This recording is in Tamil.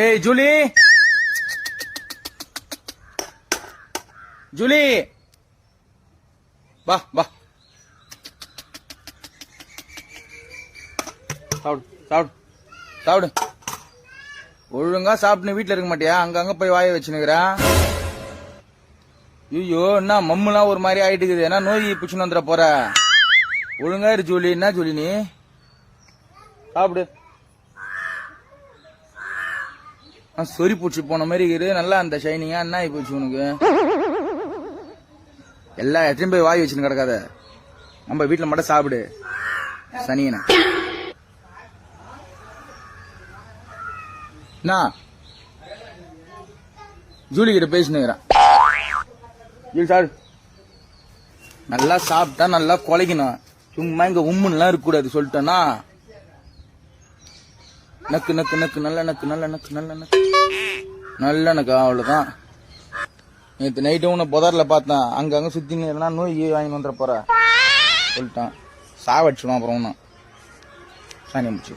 ஏய் ஜூலி, ஜூலி வா வா, சாப்பிடு சாப்பிடு சாப்பிடு. ஒழுங்கா சாப்பிட்டு வீட்டுல இருக்க மாட்டியா? அங்கங்க போய் வாய வச்சுனுக்குறேன். ஐயோ, என்ன மம்முலாம் ஒரு மாதிரி ஆயிட்டு இருக்குது. ஏன்னா நோய் பிடிச்சுன்னு வந்துட போற. ஒழுங்கா இரு ஜூலி. என்ன ஜூலி நீ சாப்பிடு. சொறி பூச்சி போன மாதிரி இரு. நல்லா அந்த ஷைனிங்கா என்ன ஆகி போச்சு உனக்கு? எல்லா இடத்தையும் போய் வாய் வச்சுன்னு கிடக்காத. நம்ம வீட்டுல மட்டும் சாப்பிடு. சனியனா ஜூலி கிட்ட பேசினுங்கிறான். சார் நல்லா சாப்பிட்டா நல்லா குலைக்கணும். சும்மா இங்க உம்முன்னுலாம் இருக்க கூடாது சொல்லிட்டேன்னா. நக்கு நக்கு நக்கு நல்ல நக்கு நல்ல நக்கு நல்ல நக்கு நல்ல நக்கு. அவ்வளவுதான். நேற்று நைட்டு உன்னை புதர்ல பார்த்தேன். அங்கங்க சுத்தினா நோய் வாங்கி வந்துட போற சொல்லிட்டான். சாவடிச்சிடும் அப்புறம் ஒன்னும் சாணி முடிச்சு.